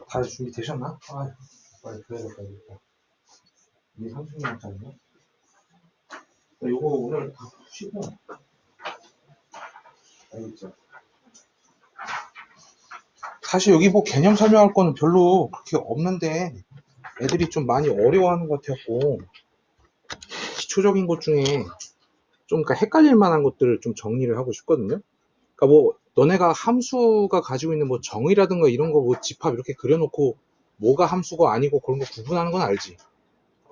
다들 준비되셨나? 아, 빨리 그래야겠다. 이게 30분짜리네. 요거 오늘 다 푸시고, 알겠죠? 사실 여기 뭐 개념 설명할 거는 별로 그렇게 없는데, 애들이 좀 많이 어려워하는 것 같았고, 기초적인 것 중에 좀 그러니까 헷갈릴 만한 것들을 좀 정리를 하고 싶거든요. 그러니까 뭐 너네가 함수가 가지고 있는 뭐 정의라든가 이런 거 뭐 집합 이렇게 그려놓고 뭐가 함수가 아니고 그런 거 구분하는 건 알지.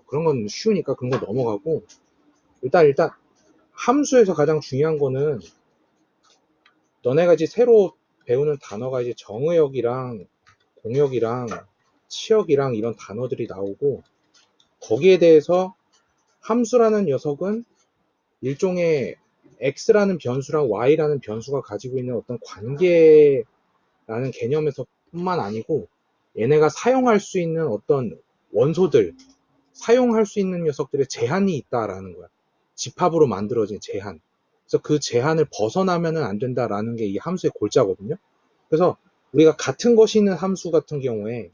그런 건 쉬우니까 그런 거 넘어가고 일단 함수에서 가장 중요한 거는 너네가 이제 새로 배우는 단어가 이제 정의역이랑 공역이랑 치역이랑 이런 단어들이 나오고 거기에 대해서 함수라는 녀석은 일종의 x라는 변수랑 y라는 변수가 가지고 있는 어떤 관계라는 개념에서 뿐만 아니고 얘네가 사용할 수 있는 어떤 원소들, 사용할 수 있는 녀석들의 제한이 있다라는 거야. 집합으로 만들어진 제한. 그래서 그 제한을 벗어나면은 안 된다라는 게 이 함수의 골자거든요. 그래서 우리가 같은 것이 있는 함수 같은 경우에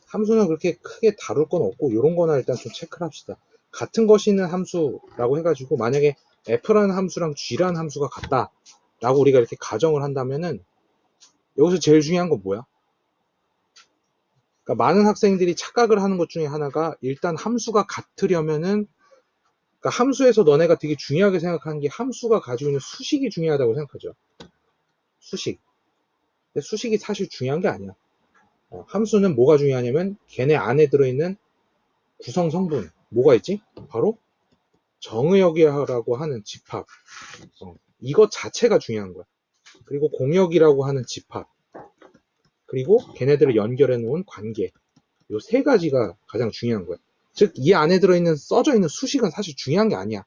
함수는 그렇게 크게 다룰 건 없고 이런 거나 일단 좀 체크를 합시다. 같은 것이 있는 함수라고 해가지고 만약에 f라는 함수랑 g라는 함수가 같다 라고 우리가 이렇게 가정을 한다면은 여기서 제일 중요한 건 뭐야? 그러니까 많은 학생들이 착각을 하는 것 중에 하나가 일단 함수가 같으려면은 그러니까 함수에서 너네가 되게 중요하게 생각하는 게 함수가 가지고 있는 수식이 중요하다고 생각하죠. 수식. 근데 수식이 사실 중요한 게 아니야. 함수는 뭐가 중요하냐면 걔네 안에 들어있는 구성 성분 뭐가 있지? 바로 정의역이라고 하는 집합. 이것 자체가 중요한 거야. 그리고 공역이라고 하는 집합. 그리고 걔네들을 연결해 놓은 관계. 요 세 가지가 가장 중요한 거야. 즉, 이 안에 들어있는 써져 있는 수식은 사실 중요한 게 아니야.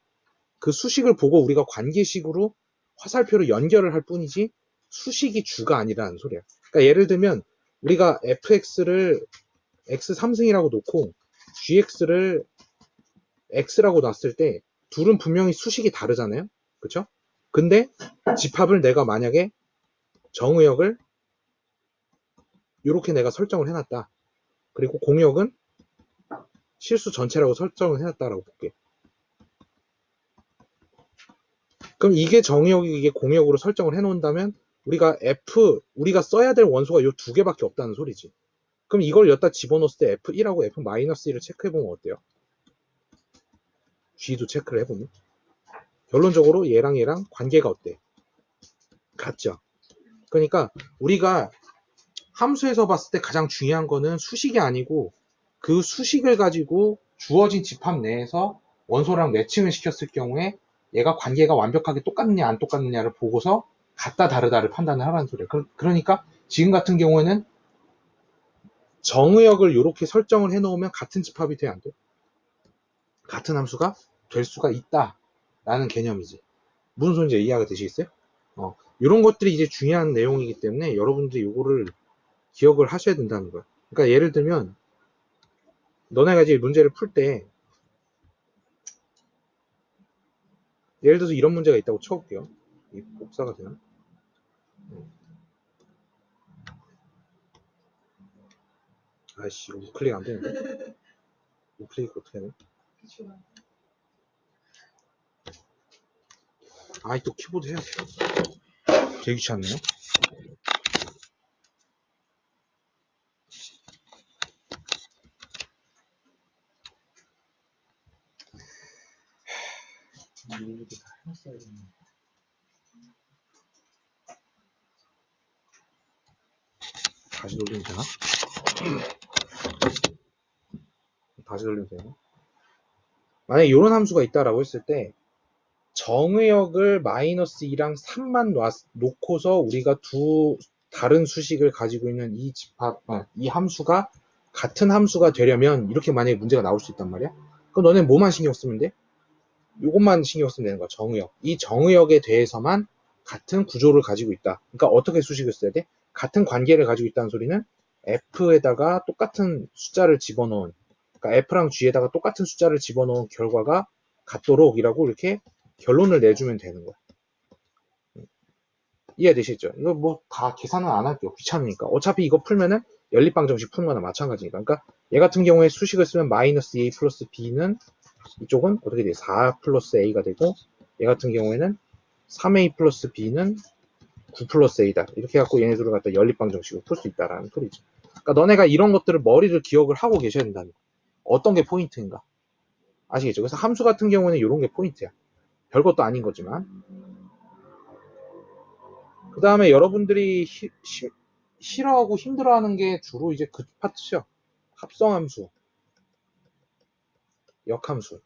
그 수식을 보고 우리가 관계식으로 화살표로 연결을 할 뿐이지 수식이 주가 아니라는 소리야. 그러니까 예를 들면 우리가 fx를 x3승이라고 놓고 gx를 x라고 놨을 때 둘은 분명히 수식이 다르잖아요. 그쵸? 근데 집합을 내가 만약에 정의역을 이렇게 내가 설정을 해놨다. 그리고 공역은 실수 전체라고 설정을 해놨다라고 볼게. 그럼 이게 정의역이 이게 공역으로 설정을 해놓는다면 우리가 써야 될 원소가 이 두 개밖에 없다는 소리지. 그럼 이걸 여기다 집어넣었을 때 F1하고 F-1을 체크해보면 어때요? G도 체크를 해보면 결론적으로 얘랑 관계가 어때? 같죠? 그러니까 우리가 함수에서 봤을 때 가장 중요한 거는 수식이 아니고 그 수식을 가지고 주어진 집합 내에서 원소랑 매칭을 시켰을 경우에 얘가 관계가 완벽하게 똑같느냐 안 똑같느냐를 보고서 같다 다르다를 판단을 하라는 소리예요. 그러니까 지금 같은 경우에는 정의역을 이렇게 설정을 해놓으면 같은 집합이 돼 안 돼? 같은 함수가 될 수가 있다라는 개념이지. 무슨 소리인지 이해가 되시겠어요? 이런 것들이 이제 중요한 내용이기 때문에 여러분들이 이거를 기억을 하셔야 된다는 거야. 그러니까 예를 들면 너네가 이제 문제를 풀 때 예를 들어서 이런 문제가 있다고 쳐볼게요. 이 복사가 되나? 아이씨, 이거 우클릭 안 되는데? 우클릭 어떻게 하냐? 아이, 또 키보드 해야 돼. 되게 귀찮네요. 이렇게 다 해놨어야 되는데. 다시 돌리면 되나? 다시 돌리면 되나? 만약에 이런 함수가 있다라고 했을 때 정의역을 마이너스 2랑 3만 놓고서 우리가 두 다른 수식을 가지고 있는 이 이 함수가 같은 함수가 되려면 이렇게 만약에 문제가 나올 수 있단 말이야. 그럼 너네 뭐만 신경 쓰면 돼? 이것만 신경 쓰면 되는 거야. 정의역. 이 정의역에 대해서만 같은 구조를 가지고 있다. 그러니까 어떻게 수식을 써야 돼? 같은 관계를 가지고 있다는 소리는 f에다가 똑같은 숫자를 집어넣은 그러니까 f랑 g에다가 똑같은 숫자를 집어넣은 결과가 같도록 이라고 이렇게 결론을 내주면 되는 거야. 이해되시죠? 이거 뭐 다 계산은 안 할게요. 귀찮으니까. 어차피 이거 풀면은 연립방정식 푸는 거나 마찬가지니까. 그러니까 얘 같은 경우에 수식을 쓰면 마이너스 a 플러스 b는 이쪽은 어떻게 돼? 4 플러스 a가 되고 얘 같은 경우에는 3a 플러스 b는 9 플러스 a다. 이렇게 해갖고 얘네들을 갖다 연립방정식으로 풀 수 있다라는 소리죠. 그러니까 너네가 이런 것들을 머리를 기억을 하고 계셔야 된다는 거야. 어떤 게 포인트인가. 아시겠죠? 그래서 함수 같은 경우에는 이런 게 포인트야. 별것도 아닌 거지만. 그 다음에 여러분들이 싫어하고 힘들어하는 게 주로 이제 그 파트죠. 합성함수, 역함수.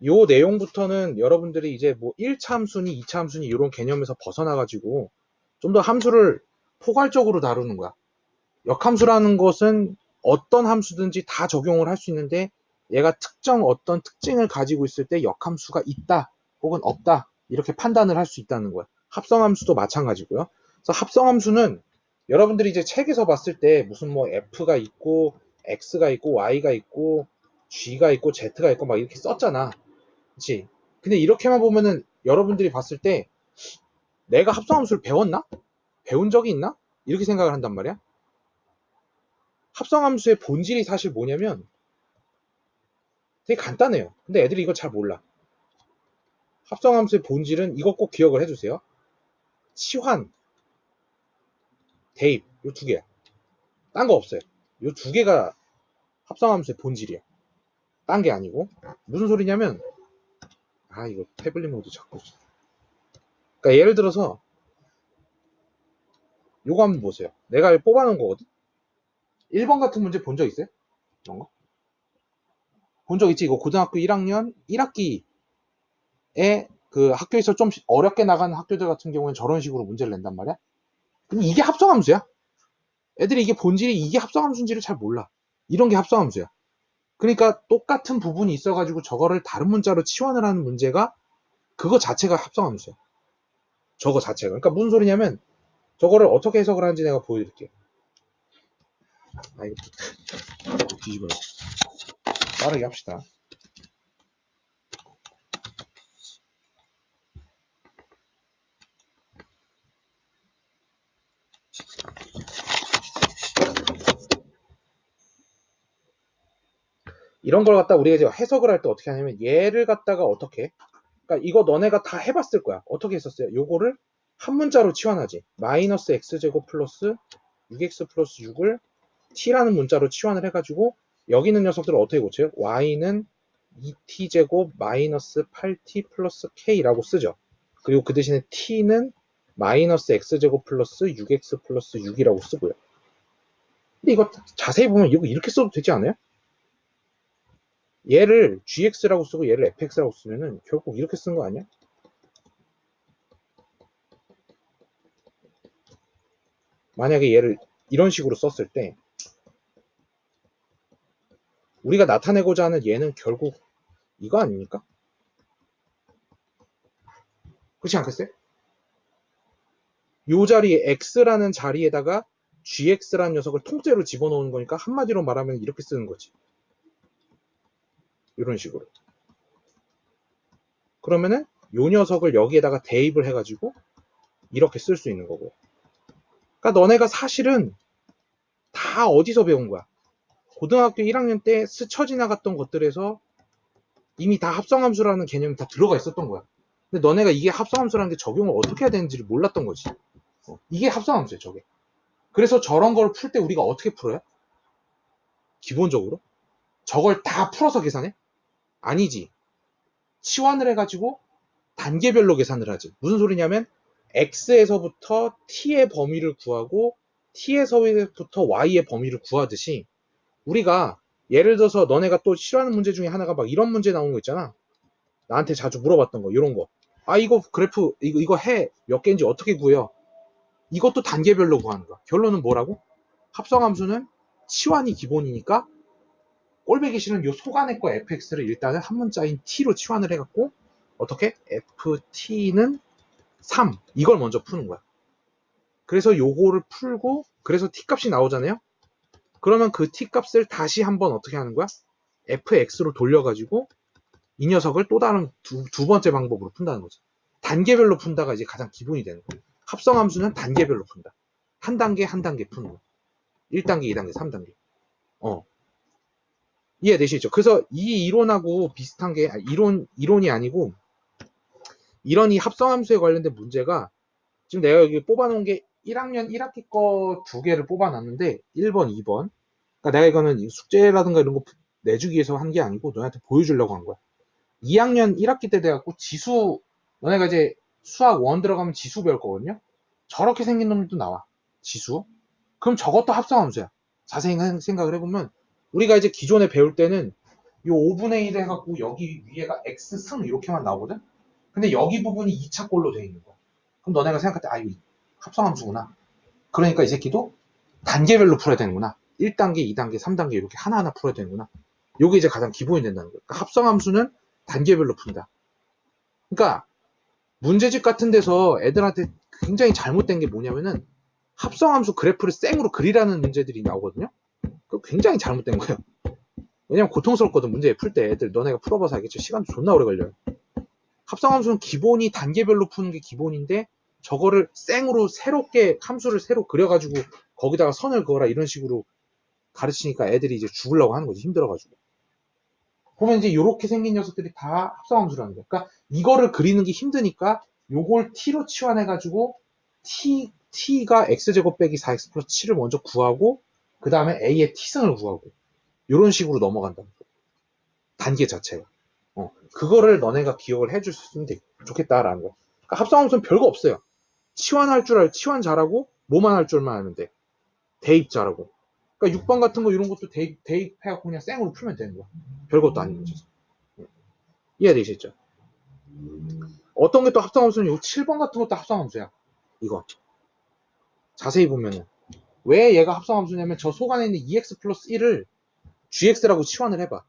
요 내용부터는 여러분들이 이제 뭐 1차 함수니 2차 함수니 이런 개념에서 벗어나가지고 좀 더 함수를 포괄적으로 다루는 거야. 역함수라는 것은 어떤 함수든지 다 적용을 할 수 있는데 얘가 특정 어떤 특징을 가지고 있을 때 역함수가 있다 혹은 없다 이렇게 판단을 할 수 있다는 거야. 합성함수도 마찬가지고요. 그래서 합성함수는 여러분들이 이제 책에서 봤을 때 무슨 뭐 F가 있고 X가 있고 Y가 있고 G가 있고 Z가 있고 막 이렇게 썼잖아. 그치? 근데 이렇게만 보면은 여러분들이 봤을 때 내가 합성함수를 배웠나? 배운 적이 있나? 이렇게 생각을 한단 말이야. 합성함수의 본질이 사실 뭐냐면 되게 간단해요. 근데 애들이 이거 잘 몰라. 합성함수의 본질은 이거 꼭 기억을 해주세요. 치환, 대입 이 두 개야. 딴 거 없어요. 이 두 개가 합성함수의 본질이야. 딴 게 아니고 무슨 소리냐면 이거 태블릿 모드 자꾸. 그러니까 예를 들어서 요거 한번 보세요. 내가 뽑아놓은 거거든. 1번 같은 문제 본 적 있어요? 이런 거? 본 적 있지? 이거 고등학교 1학년 1학기에 그 학교에서 좀 어렵게 나가는 학교들 같은 경우는 저런 식으로 문제를 낸단 말이야. 근데 이게 합성함수야. 애들이 이게 본질이 이게 합성함수인지를 잘 몰라. 이런 게 합성함수야. 그러니까 똑같은 부분이 있어가지고 저거를 다른 문자로 치환을 하는 문제가 그거 자체가 합성함수야. 저거 자체가. 그러니까 무슨 소리냐면 저거를 어떻게 해석을 하는지 내가 보여드릴게요. 이거 뒤집어요. 빠르게 합시다. 이런 걸 갖다 우리가 이제 해석을 할 때 어떻게 하냐면 얘를 갖다가 어떻게 그러니까 이거 너네가 다 해봤을 거야. 어떻게 했었어요? 요거를 한 문자로 치환하지. 마이너스 x제곱 플러스 6x 플러스 6을 t라는 문자로 치환을 해가지고 여기 있는 녀석들을 어떻게 고쳐요? y는 2t제곱 마이너스 8t 플러스 k라고 쓰죠. 그리고 그 대신에 t는 마이너스 x제곱 플러스 6x 플러스 6이라고 쓰고요. 근데 이거 자세히 보면 이거 이렇게 써도 되지 않아요? 얘를 gx라고 쓰고 얘를 fx라고 쓰면은 결국 이렇게 쓴 거 아니야? 만약에 얘를 이런 식으로 썼을 때 우리가 나타내고자 하는 얘는 결국 이거 아닙니까? 그렇지 않겠어요? 요 자리에 x라는 자리에다가 gx라는 녀석을 통째로 집어넣는 거니까 한마디로 말하면 이렇게 쓰는 거지. 이런 식으로. 그러면은 요 녀석을 여기에다가 대입을 해가지고 이렇게 쓸 수 있는 거고. 그러니까 너네가 사실은 다 어디서 배운 거야? 고등학교 1학년 때 스쳐 지나갔던 것들에서 이미 다 합성함수라는 개념이 다 들어가 있었던 거야. 근데 너네가 이게 합성함수라는 게 적용을 어떻게 해야 되는지를 몰랐던 거지. 이게 합성함수야, 저게. 그래서 저런 걸 풀 때 우리가 어떻게 풀어요? 기본적으로? 저걸 다 풀어서 계산해? 아니지. 치환을 해가지고 단계별로 계산을 하지. 무슨 소리냐면 x에서부터 t의 범위를 구하고 t에서부터 y의 범위를 구하듯이 우리가 예를 들어서 너네가 또 싫어하는 문제 중에 하나가 막 이런 문제 나오는 거 있잖아. 나한테 자주 물어봤던 거 이런 거. 이거 그래프 이거 해 몇 개인지 어떻게 구해요? 이것도 단계별로 구하는 거야. 결론은 뭐라고? 합성함수는 치환이 기본이니까 꼴배기 싫은 요 속안의 거 fx를 일단은 한 문자인 t로 치환을 해갖고 어떻게? ft는 3 이걸 먼저 푸는 거야. 그래서 요거를 풀고 그래서 t 값이 나오잖아요. 그러면 그 t 값을 다시 한번 어떻게 하는 거야? fx로 돌려가지고 이 녀석을 또 다른 두 번째 방법으로 푼다는 거죠. 단계별로 푼다가 이제 가장 기본이 되는 거예요. 합성함수는 단계별로 푼다. 한 단계 한 단계 푸는 거. 1단계, 2단계, 3단계. 이해되시죠? 그래서 이 이론하고 비슷한 게 이론이 아니고 이런 이 합성함수에 관련된 문제가 지금 내가 여기 뽑아놓은 게 1학년 1학기 거 두 개를 뽑아놨는데 1번, 2번. 그러니까 내가 이거는 숙제라든가 이런 거 내주기 위해서 한 게 아니고 너한테 보여주려고 한 거야. 2학년 1학기 때 돼갖고 지수 너네가 이제 수학 1 들어가면 지수 배울 거거든요. 저렇게 생긴 놈들도 나와. 지수. 그럼 저것도 합성함수야. 자세히 생각을 해보면 우리가 이제 기존에 배울 때는 요 5분의 1 해갖고 여기 위에가 x승 이렇게만 나오거든. 근데 여기 부분이 2차 꼴로 돼 있는 거야. 그럼 너네가 생각할 때 이거 합성함수구나. 그러니까 이 새끼도 단계별로 풀어야 되는구나. 1단계, 2단계, 3단계 이렇게 하나하나 풀어야 되는구나. 요게 이제 가장 기본이 된다는 거예요. 그러니까 합성함수는 단계별로 푼다. 그러니까 문제집 같은 데서 애들한테 굉장히 잘못된 게 뭐냐면은 합성함수 그래프를 생으로 그리라는 문제들이 나오거든요. 그거 굉장히 잘못된 거예요. 왜냐면 고통스럽거든. 문제 풀 때 애들 너네가 풀어봐서 알겠죠. 시간도 존나 오래 걸려요. 합성함수는 기본이 단계별로 푸는 게 기본인데 저거를 생으로 새롭게 함수를 새로 그려가지고 거기다가 선을 그어라 이런 식으로 가르치니까 애들이 이제 죽으려고 하는 거지. 힘들어가지고. 보면 이제 이렇게 생긴 녀석들이 다 합성함수라는 거야. 그러니까 이거를 그리는 게 힘드니까 요걸 t로 치환해가지고 t가 x제곱 빼기 4x 플러스 7을 먼저 구하고 그 다음에 a의 t승을 구하고 이런 식으로 넘어간다는 거야. 단계 자체가. 그거를 너네가 기억을 해줄 수 있으면 좋겠다라는 거야. 그러니까 합성함수는 별거 없어요. 치환 잘하고 뭐만 할 줄만 아면 돼. 대입 잘하고. 그러니까 6번 같은 거 이런 것도 대입해갖고 그냥 생으로 풀면 되는 거야. 별것도 아닌 거죠. 이해되시죠? 어떤 게 또 합성함수는 요 7번 같은 것도 합성함수야. 이거. 자세히 보면은. 왜 얘가 합성함수냐면 저 속 안에 있는 2x 플러스 1을 gx라고 치환을 해봐.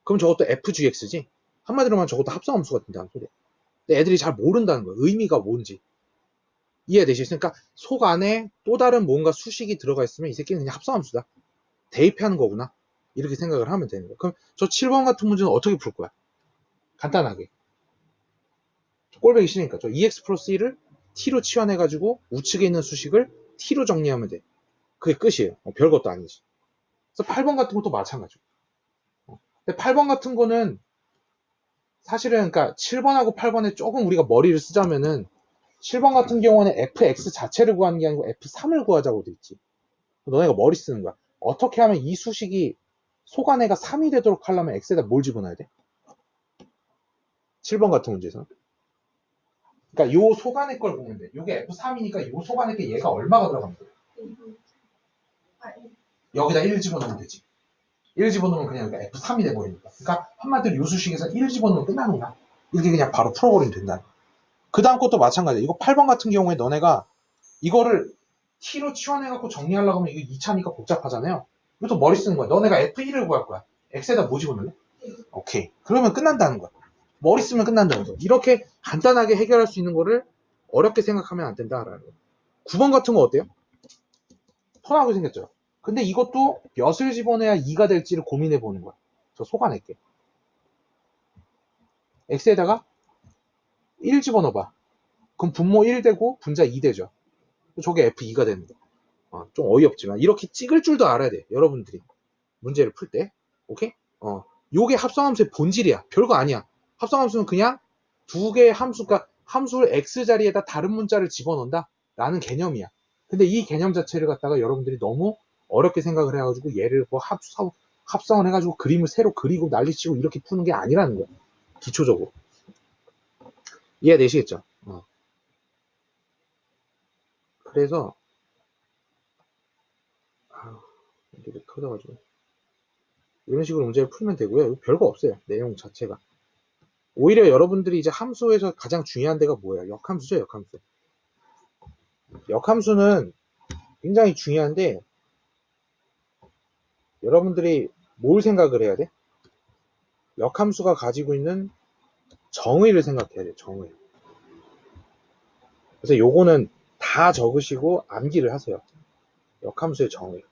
그럼 저것도 fgx지? 한마디로 말하면 저것도 합성함수가 된다는 소리야. 근데 애들이 잘 모른다는 거야. 의미가 뭔지. 이해되시죠? 그러니까 속 안에 또 다른 뭔가 수식이 들어가 있으면 이 새끼는 그냥 합성함수다. 대입하는 거구나. 이렇게 생각을 하면 되는 거야. 그럼 저 7번 같은 문제는 어떻게 풀 거야? 간단하게. 꼴보기 싫으니까 저 2x 플러스 1을 t로 치환해가지고 우측에 있는 수식을 t로 정리하면 돼. 그게 끝이에요. 별것도 아니지. 그래서 8번 같은 것도 마찬가지고. 근데 8번 같은 거는 사실은 그러니까 7번하고 8번에 조금 우리가 머리를 쓰자면은 7번 같은 경우는 fx 자체를 구하는 게 아니고 f3을 구하자고 돼 있지. 너네가 머리 쓰는 거야. 어떻게 하면 이 수식이 소간해가 3이 되도록 하려면 x에다 뭘 집어넣어야 돼? 7번 같은 문제에서. 그러니까 요 소간의 걸 보면 돼. 요게 F3이니까 요 소간의 게 얘가 얼마가 들어가면 돼? 여기다 1 집어넣으면 되지. 1 집어넣으면 그냥 F3이 돼버리니까. 그러니까 한마디로 요 수식에서 1 집어넣으면 끝나는 거야. 이렇게 그냥 바로 풀어버리면 된다. 그 다음 것도 마찬가지야. 이거 8번 같은 경우에 너네가 이거를 T로 치환해갖고 정리하려고 하면 이거 2차니까 복잡하잖아요. 이것도 머리 쓰는 거야. 너네가 F1을 구할 거야. X에다 뭐 집어넣을래? 오케이. 그러면 끝난다는 거야. 머리 쓰면 끝난다는 거야. 이렇게 간단하게 해결할 수 있는 거를 어렵게 생각하면 안 된다라는 거야. 9번 같은 거 어때요? 편하게 생겼죠. 근데 이것도 몇을 집어내야 2가 될지를 고민해 보는 거야. 저 속아낼게. x에다가 1 집어넣어봐. 그럼 분모 1 되고 분자 2 되죠. 저게 f2가 되는 거야. 좀 어이없지만 이렇게 찍을 줄도 알아야 돼. 여러분들이 문제를 풀 때. 오케이? 요게 합성함수의 본질이야. 별거 아니야. 합성함수는 그냥 두 개의 함수가 함수를 x 자리에다 다른 문자를 집어넣는다 라는 개념이야. 근데 이 개념 자체를 갖다가 여러분들이 너무 어렵게 생각을 해가지고 얘를 뭐 합성을 해가지고 그림을 새로 그리고 난리치고 이렇게 푸는 게 아니라는 거야. 기초적으로. 이해되시겠죠? 그래서 이렇게 터져가지고 이런 식으로 문제를 풀면 되고요. 별거 없어요. 내용 자체가. 오히려 여러분들이 이제 함수에서 가장 중요한 데가 뭐예요? 역함수죠, 역함수. 역함수는 굉장히 중요한데 여러분들이 뭘 생각을 해야 돼? 역함수가 가지고 있는 정의를 생각해야 돼, 정의. 그래서 요거는 다 적으시고 암기를 하세요. 역함수의 정의.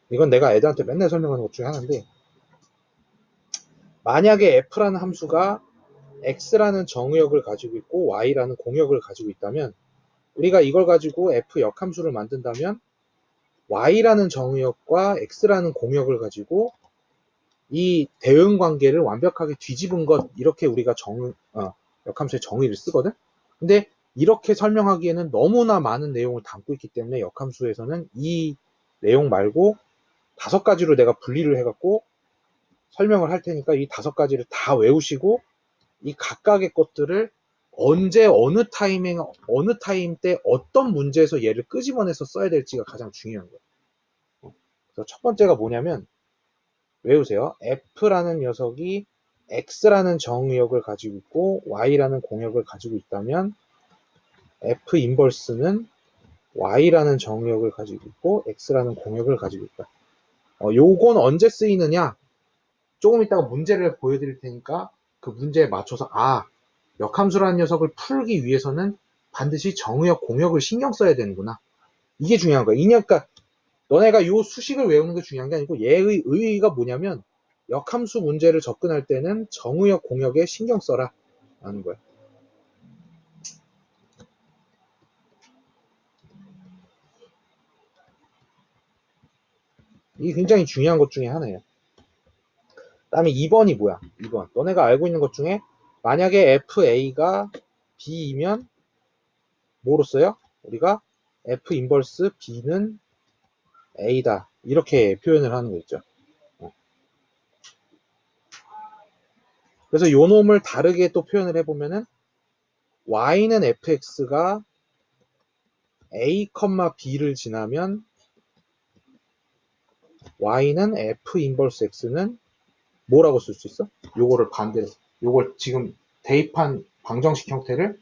이건 내가 애들한테 맨날 설명하는 것 중에 하나인데 만약에 f라는 함수가 x라는 정의역을 가지고 있고 y라는 공역을 가지고 있다면 우리가 이걸 가지고 f 역함수를 만든다면 y라는 정의역과 x라는 공역을 가지고 이 대응 관계를 완벽하게 뒤집은 것 이렇게 우리가 역함수의 정의를 쓰거든. 근데 이렇게 설명하기에는 너무나 많은 내용을 담고 있기 때문에 역함수에서는 이 내용 말고 5가지로 내가 분리를 해갖고 설명을 할 테니까 이 5가지를 다 외우시고 이 각각의 것들을 언제 어느 타임 때 어떤 문제에서 얘를 끄집어내서 써야 될지가 가장 중요한 거예요. 그래서 첫 번째가 뭐냐면 외우세요. f라는 녀석이 x라는 정의역을 가지고 있고 y라는 공역을 가지고 있다면 f 인버스는 y라는 정의역을 가지고 있고 x라는 공역을 가지고 있다. 요건 언제 쓰이느냐? 조금 이따가 문제를 보여드릴 테니까 그 문제에 맞춰서 역함수라는 녀석을 풀기 위해서는 반드시 정의역, 공역을 신경 써야 되는구나. 이게 중요한 거야. 그러니까 너네가 요 수식을 외우는 게 중요한 게 아니고 얘의 의의가 뭐냐면 역함수 문제를 접근할 때는 정의역, 공역에 신경 써라 라는 거야. 이게 굉장히 중요한 것 중에 하나예요. 다음에 2번이 뭐야? 2번. 너네가 알고 있는 것 중에 만약에 FA가 B이면 뭐로 써요? 우리가 F 인버스 B는 A다. 이렇게 표현을 하는 거 있죠. 그래서 요 놈을 다르게 또 표현을 해보면은 Y는 fx가 A, B를 지나면 Y는 F 인버스 X는 뭐라고 쓸 수 있어? 요거를 반대로 요걸 지금 대입한 방정식 형태를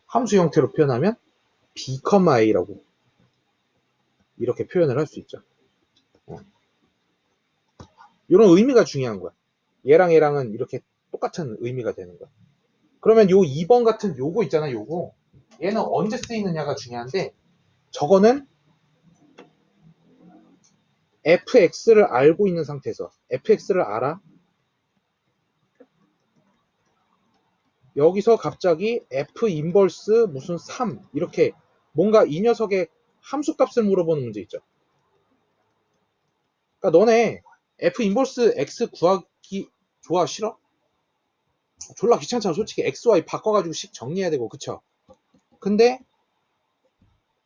함수 형태로 표현하면 B, A라고 이렇게 표현을 할 수 있죠. 이런 의미가 중요한 거야. 얘랑 얘랑은 이렇게 똑같은 의미가 되는 거야. 그러면 요 2번 같은 요거 있잖아, 요거. 얘는 언제 쓰이느냐가 중요한데 저거는 fx를 알고 있는 상태에서 fx를 알아. 여기서 갑자기 f 인버스 무슨 3 이렇게 뭔가 이 녀석의 함수값을 물어보는 문제 있죠. 그러니까 너네 f 인버스 x 구하기 좋아 싫어? 졸라 귀찮잖아. 솔직히 x, y 바꿔가지고 식 정리해야 되고 그쵸? 근데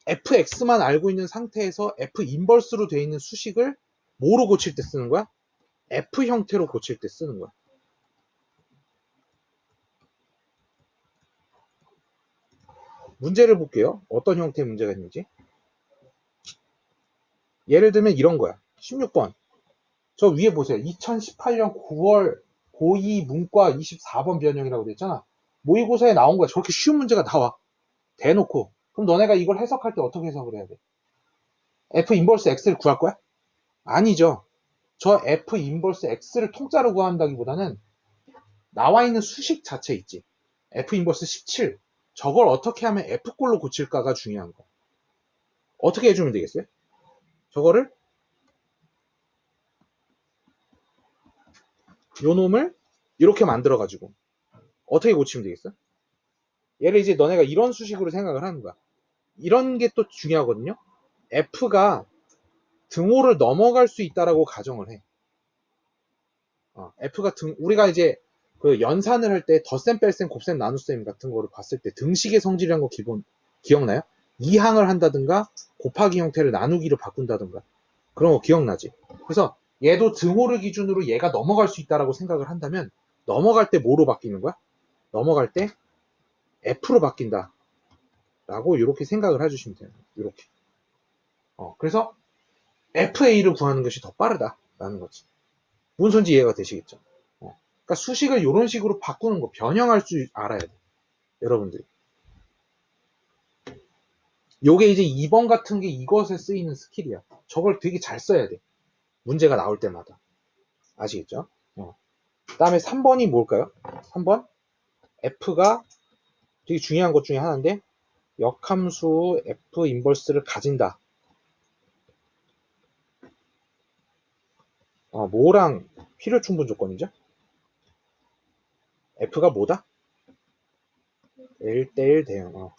fx만 알고 있는 상태에서 f 인버스로 되어 있는 수식을 뭐로 고칠 때 쓰는 거야? f 형태로 고칠 때 쓰는 거야. 문제를 볼게요. 어떤 형태의 문제가 있는지. 예를 들면 이런 거야. 16번. 저 위에 보세요. 2018년 9월 고2 문과 24번 변형이라고 됐잖아. 모의고사에 나온 거야. 저렇게 쉬운 문제가 나와. 대놓고. 그럼 너네가 이걸 해석할 때 어떻게 해석을 해야 돼? F 인버스 X를 구할 거야? 아니죠. 저 F 인버스 X를 통짜로 구한다기보다는 나와 있는 수식 자체 있지. F 인버스 17. 저걸 어떻게 하면 F꼴로 고칠까가 중요한 거. 어떻게 해주면 되겠어요? 저거를 요 놈을 이렇게 만들어가지고 어떻게 고치면 되겠어? 얘를 이제 너네가 이런 수식으로 생각을 하는 거야. 이런 게 또 중요하거든요. F가 등호를 넘어갈 수 있다라고 가정을 해. F가 우리가 이제 그 연산을 할 때 덧셈, 뺄셈, 곱셈, 나눗셈 같은 거를 봤을 때 등식의 성질이란 거 기억나요? 이항을 한다든가 곱하기 형태를 나누기로 바꾼다든가 그런 거 기억나지? 그래서 얘도 등호를 기준으로 얘가 넘어갈 수 있다라고 생각을 한다면 넘어갈 때 뭐로 바뀌는 거야? 넘어갈 때 F로 바뀐다 라고 이렇게 생각을 해주시면 돼요. 이렇게. 그래서 FA를 구하는 것이 더 빠르다라는 거지. 무슨 소리인지 이해가 되시겠죠? 그러니까 수식을 이런 식으로 바꾸는 거, 변형할 줄 알아야 돼. 여러분들이. 요게 이제 2번 같은 게 이것에 쓰이는 스킬이야. 저걸 되게 잘 써야 돼. 문제가 나올 때마다. 아시겠죠? 그 다음에 3번이 뭘까요? 3번. F가 되게 중요한 것 중에 하나인데, 역함수 F 인버스를 가진다. 뭐랑 필요 충분 조건이죠? F가 뭐다? 1대1 대응.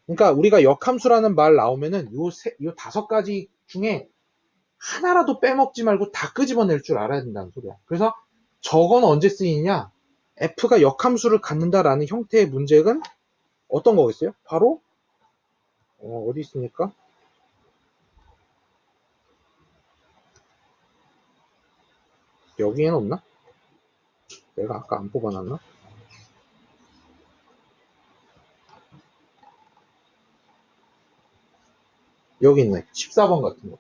그러니까 우리가 역함수라는 말 나오면은 요 5가지 중에 하나라도 빼먹지 말고 다 끄집어낼 줄 알아야 된다는 소리야. 그래서 저건 언제 쓰이냐? F가 역함수를 갖는다라는 형태의 문제는 어떤 거겠어요? 바로 어디 있습니까? 여기에는 없나? 내가 아까 안 뽑아놨나? 여기 있네. 14번 같은 거.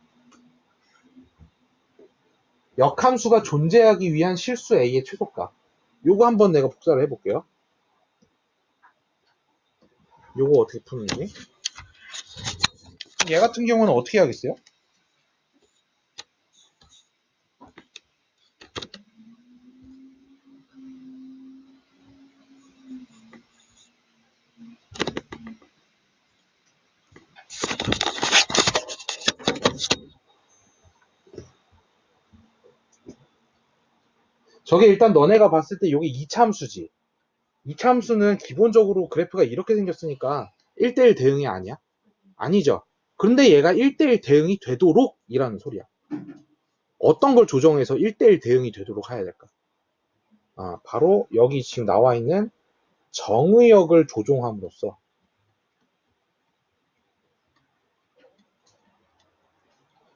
역함수가 존재하기 위한 실수 A의 최소값. 요거 한번 내가 복사를 해볼게요. 요거 어떻게 푸는지. 얘 같은 경우는 어떻게 하겠어요? 저게 일단 너네가 봤을 때 요게 2차 함수지. 2차 함수는 기본적으로 그래프가 이렇게 생겼으니까 1대1 대응이 아니야? 아니죠. 그런데 얘가 1대1 대응이 되도록 이라는 소리야. 어떤 걸 조정해서 1대1 대응이 되도록 해야 될까? 바로 여기 지금 나와 있는 정의역을 조종함으로써.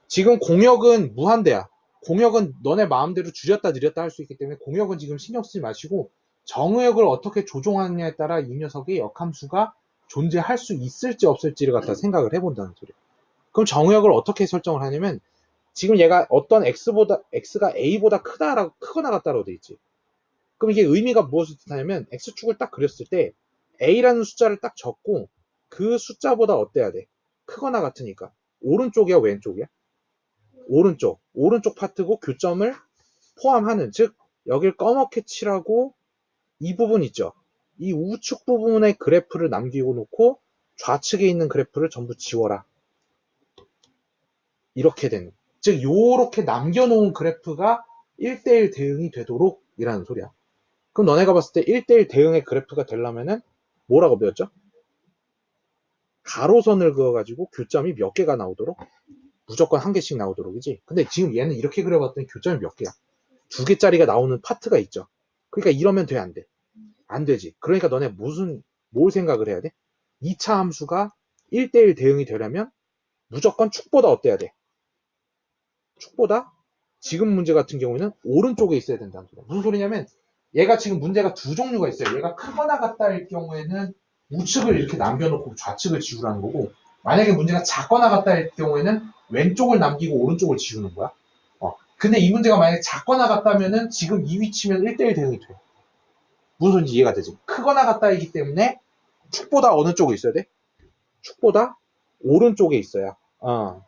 지금 공역은 무한대야. 공역은 너네 마음대로 줄였다 늘렸다 할 수 있기 때문에 공역은 지금 신경 쓰지 마시고 정의역을 어떻게 조종하느냐에 따라 이 녀석의 역함수가 존재할 수 있을지 없을지를 갖다 생각을 해본다는 소리야. 그럼 정의역을 어떻게 설정을 하냐면 지금 얘가 어떤 x가 a보다 크거나 같다라고 돼 있지. 그럼 이게 의미가 무엇을 뜻하냐면 x축을 딱 그렸을 때 a라는 숫자를 딱 적고 그 숫자보다 어때야 돼? 크거나 같으니까. 오른쪽이야 왼쪽이야? 오른쪽 파트고 교점을 포함하는, 즉 여길 검게 칠하고 이 부분 있죠. 이 우측 부분의 그래프를 남기고 놓고 좌측에 있는 그래프를 전부 지워라. 이렇게 되는. 즉 요렇게 남겨놓은 그래프가 1대1 대응이 되도록 이라는 소리야. 그럼 너네가 봤을 때 1대1 대응의 그래프가 되려면은 뭐라고 배웠죠? 가로선을 그어가지고 교점이 몇 개가 나오도록? 무조건 한 개씩 나오도록이지. 근데 지금 얘는 이렇게 그려봤더니 교점이 몇 개야? 2개짜리가 나오는 파트가 있죠. 그러니까 이러면 돼, 안 돼? 안 되지. 그러니까 너네 뭘 생각을 해야 돼? 2차 함수가 1대1 대응이 되려면 무조건 축보다 어때야 돼? 축보다 지금 문제 같은 경우에는 오른쪽에 있어야 된다는 소리야. 무슨 소리냐면 얘가 지금 문제가 두 종류가 있어요. 얘가 크거나 같다일 경우에는 우측을 이렇게 남겨놓고 좌측을 지우라는 거고, 만약에 문제가 작거나 같다일 경우에는 왼쪽을 남기고 오른쪽을 지우는 거야. 근데 이 문제가 만약에 작거나 같다면은 지금 이 위치면 1대1 대응이 돼. 무슨 소리인지 이해가 되지? 크거나 같다이기 때문에 축보다 어느 쪽에 있어야 돼? 축보다 오른쪽에 있어야.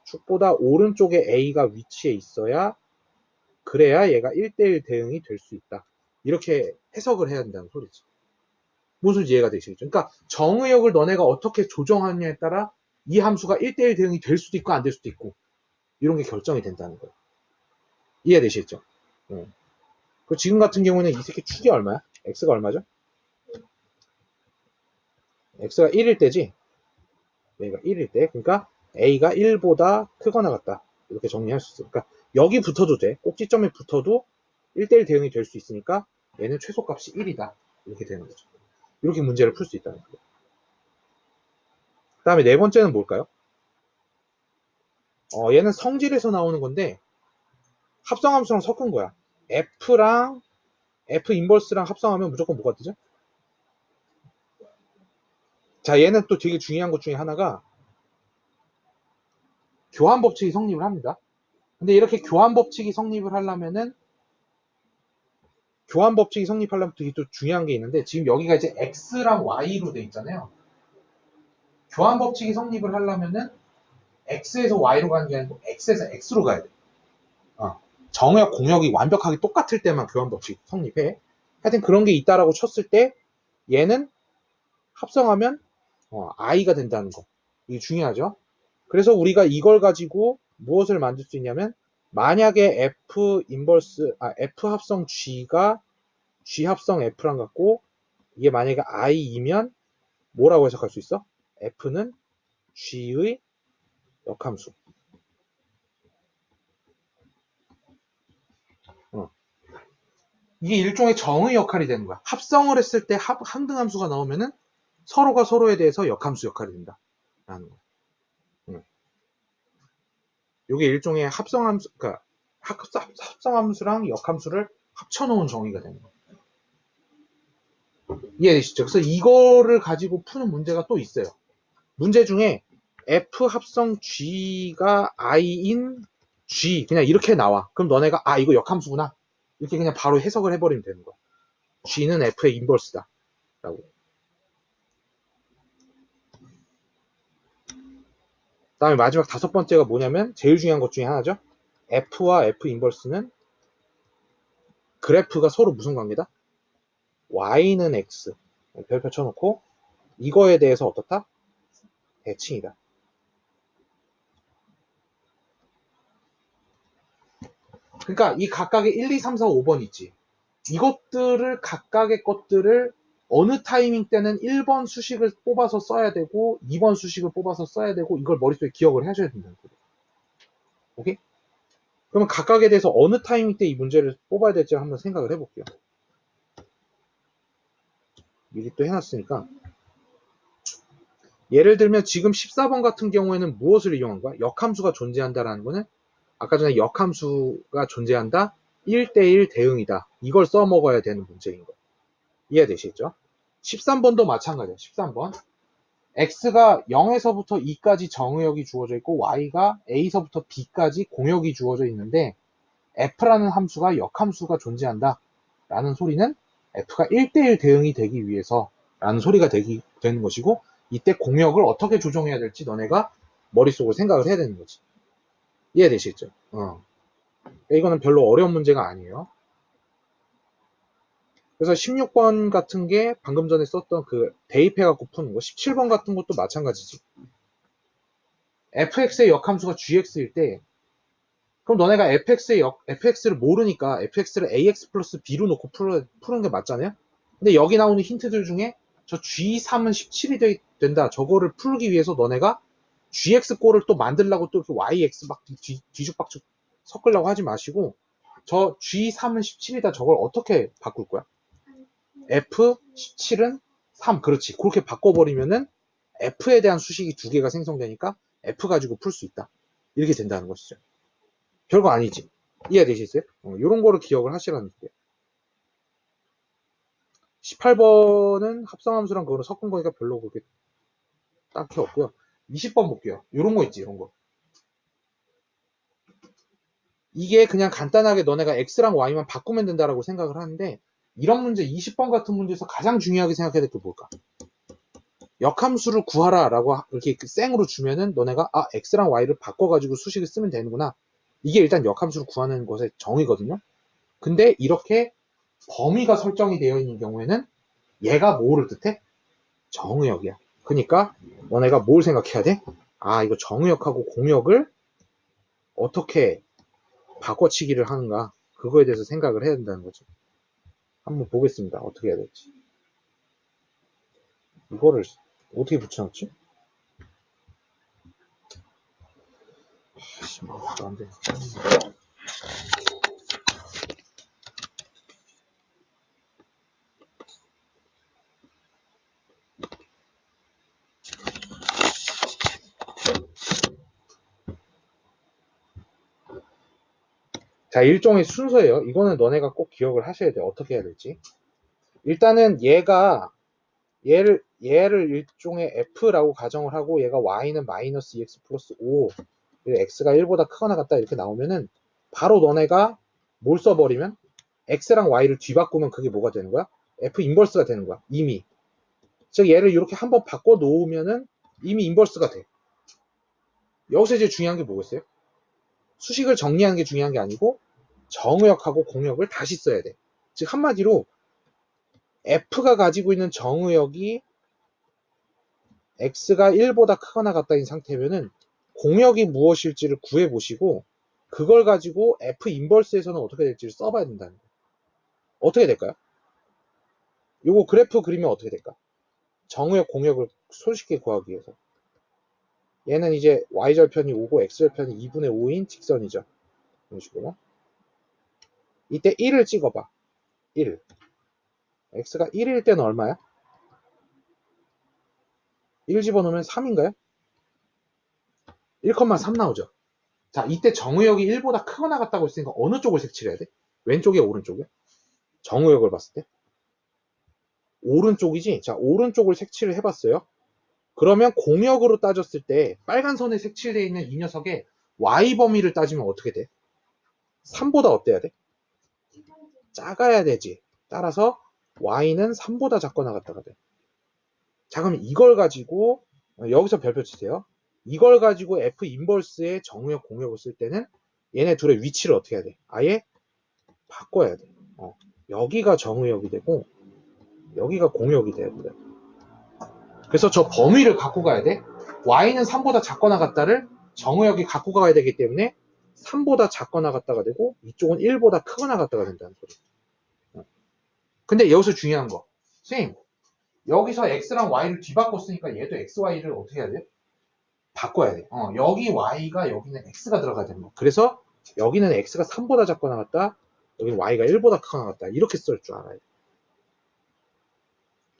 축보다 오른쪽에 A가 위치해 있어야, 그래야 얘가 1대1 대응이 될 수 있다. 이렇게 해석을 해야 된다는 소리지. 무슨 이해가 되시겠죠? 그러니까 정의역을 너네가 어떻게 조정하느냐에 따라 이 함수가 1대1 대응이 될 수도 있고 안 될 수도 있고 이런 게 결정이 된다는 거예요. 이해되시겠죠? 그 지금 같은 경우는 이 새끼 축이 얼마야? x가 얼마죠? x가 1일 때지? 얘가 1일 때. 그러니까 a가 1보다 크거나 같다. 이렇게 정리할 수 있어. 그러니까 여기 붙어도 돼. 꼭지점에 붙어도 1대1 대응이 될 수 있으니까 얘는 최소값이 1이다. 이렇게 되는 거죠. 이렇게 문제를 풀 수 있다는 거예요. 그 다음에 네 번째는 뭘까요? 얘는 성질에서 나오는 건데 합성함수랑 섞은 거야. F랑 F 인버스랑 합성하면 무조건 뭐가 되죠? 자, 얘는 또 되게 중요한 것 중에 하나가 교환 법칙이 성립을 합니다. 근데 이렇게 교환 법칙이 성립을 하려면은 교환 법칙이 성립하려면 되게 또 중요한 게 있는데 지금 여기가 이제 X랑 Y로 돼 있잖아요. 교환 법칙이 성립을 하려면은 X에서 Y로 가는 게 아니고 X에서 X로 가야 돼. 정역 공역이 완벽하게 똑같을 때만 교환 법칙 성립해. 하여튼 그런 게 있다라고 쳤을 때 얘는 합성하면 I가 된다는 거. 이게 중요하죠. 그래서 우리가 이걸 가지고 무엇을 만들 수 있냐면 만약에 F 합성 G가 G 합성 F랑 같고 이게 만약에 I이면 뭐라고 해석할 수 있어? F는 G의 역함수. 어. 이게 일종의 정의 역할이 되는 거야. 합성을 했을 때 항등함수가 나오면은 서로가 서로에 대해서 역함수 역할이 된다. 라는 거야. 이게 일종의 합성함수, 그러니까 합성함수랑 역함수를 합쳐놓은 정의가 되는 거야. 이해되시죠? 그래서 이거를 가지고 푸는 문제가 또 있어요. 문제 중에 F 합성 G가 I인 G 그냥 이렇게 나와. 그럼 너네가 이거 역함수구나. 이렇게 그냥 바로 해석을 해버리면 되는 거야. G는 F의 인버스다. 라고. 다음에 마지막 다섯 번째가 뭐냐면 제일 중요한 것 중에 하나죠. F와 F 인버스는 그래프가 서로 무슨 관계다? Y는 X. 별표 쳐놓고 이거에 대해서 어떻다? 대칭이다. 그러니까 이 각각의 1, 2, 3, 4, 5번 있지. 이것들을 각각의 것들을 어느 타이밍 때는 1번 수식을 뽑아서 써야 되고 2번 수식을 뽑아서 써야 되고 이걸 머릿속에 기억을 하셔야 된다는 거예요. 오케이? 그러면 각각에 대해서 어느 타이밍 때 이 문제를 뽑아야 될지 한번 생각을 해볼게요. 미리 또 해놨으니까 예를 들면 지금 14번 같은 경우에는 무엇을 이용한 거야? 역함수가 존재한다라는 거는 아까 전에 역함수가 존재한다 1대1 대응이다. 이걸 써먹어야 되는 문제인 거예요. 이해되시죠? 13번도 마찬가지예요. 13번 x가 0에서부터 2까지 정의역이 주어져 있고 y가 a서부터 b까지 공역이 주어져 있는데 f라는 함수가 역함수가 존재한다 라는 소리는 f가 1대1 대응이 되기 위해서 라는 소리가 되는 것이고 이때 공역을 어떻게 조정해야 될지 너네가 머릿속으로 생각을 해야 되는 거지. 이해되시죠? 이거는 별로 어려운 문제가 아니에요. 그래서 16번 같은 게 방금 전에 썼던 그 대입해갖고 푸는 거 17번 같은 것도 마찬가지지. fx의 역함수가 gx일 때 그럼 너네가 fx를 모르니까 fx를 ax 플러스 b로 놓고 푸는 게 맞잖아요. 근데 여기 나오는 힌트들 중에 저 g3은 17이 된다. 저거를 풀기 위해서 너네가 gx 꼴을 또 만들려고 또 yx 막 뒤죽박죽 섞으려고 하지 마시고 저 g3은 17이다. 저걸 어떻게 바꿀 거야? f17은 3. 그렇지. 그렇게 바꿔버리면은 f에 대한 수식이 두 개가 생성되니까 f 가지고 풀 수 있다. 이렇게 된다는 것이죠. 별거 아니지. 이해되시겠어요? 이런 거를 기억을 하시라는 거예요. 18번은 합성함수랑 그거는 섞은 거니까 별로 그렇게 딱히 없고요. 20번 볼게요. 이런 거 있지, 이런 거. 이게 그냥 간단하게 너네가 x랑 y만 바꾸면 된다라고 생각을 하는데 이런 문제 20번 같은 문제에서 가장 중요하게 생각해야 될 게 뭘까? 역함수를 구하라 라고 이렇게 생으로 주면은 너네가 x랑 y를 바꿔가지고 수식을 쓰면 되는구나. 이게 일단 역함수를 구하는 것의 정의거든요. 근데 이렇게 범위가 설정이 되어 있는 경우에는 얘가 뭐를 뜻해? 정의역이야. 그러니까 너네가 뭘 생각해야 돼? 이거 정의역하고 공역을 어떻게 바꿔치기를 하는가 그거에 대해서 생각을 해야 된다는 거죠. 한번 보겠습니다. 어떻게 해야 될지. 이거를 어떻게 붙여놨지? 마우스가 안 돼. 자, 일종의 순서예요. 이거는 너네가 꼭 기억을 하셔야 돼. 어떻게 해야 될지. 일단은 얘를 일종의 f라고 가정을 하고 얘가 y는 마이너스 2x 플러스 5 x가 1보다 크거나 같다 이렇게 나오면은 바로 너네가 뭘 써버리면 x랑 y를 뒤바꾸면 그게 뭐가 되는 거야? f 인버스가 되는 거야. 이미. 즉 얘를 이렇게 한번 바꿔 놓으면은 이미 인버스가 돼. 여기서 이제 중요한 게 뭐겠어요? 수식을 정리하는 게 중요한 게 아니고 정의역하고 공역을 다시 써야 돼. 즉 한마디로 f가 가지고 있는 정의역이 x가 1보다 크거나 같다인 상태면은 공역이 무엇일지를 구해보시고 그걸 가지고 F 인버스에서는 어떻게 될지를 써봐야 된다는 거예요. 어떻게 될까요? 요거 그래프 그리면 어떻게 될까? 정우역 공역을 손쉽게 구하기 위해서. 얘는 이제 y절편이 5고 x절편이 2분의 5인 직선이죠. 이런 식으로. 이때 1을 찍어봐. 1. x가 1일 때는 얼마야? 1 집어넣으면 3인가요? 1,3 나오죠. 자, 이때 정우역이 1보다 크거나 같다고 했으니까 어느 쪽을 색칠해야 돼? 왼쪽에 오른쪽에? 정우역을 봤을 때? 오른쪽이지? 자, 오른쪽을 색칠을 해봤어요. 그러면 공역으로 따졌을 때 빨간 선에 색칠되어 있는 이 녀석의 y 범위를 따지면 어떻게 돼? 3보다 어때야 돼? 작아야 되지. 따라서 y는 3보다 작거나 같다가 돼. 자, 그럼 이걸 가지고 여기서 별표 치세요. 이걸 가지고 f 인버스의 정우역 공역을 쓸 때는 얘네 둘의 위치를 어떻게 해야 돼? 아예 바꿔야 돼. 여기가 정우역이 되고 여기가 공역이 돼야 돼. 그래서 저 범위를 갖고 가야 돼. y는 3보다 작거나 같다를 정우역이 갖고 가야 되기 때문에 3보다 작거나 같다가 되고 이쪽은 1보다 크거나 같다가 된다는 소리. 근데 여기서 중요한 거. 선생님, 여기서 x랑 y를 뒤바꿨으니까 얘도 x, y를 어떻게 해야 돼? 바꿔야 돼. 여기 y가 여기는 x가 들어가야 되는 거. 그래서 여기는 x가 3보다 작거나 같다. 여기는 y가 1보다 크거나 같다. 이렇게 쓸 줄 알아야 돼.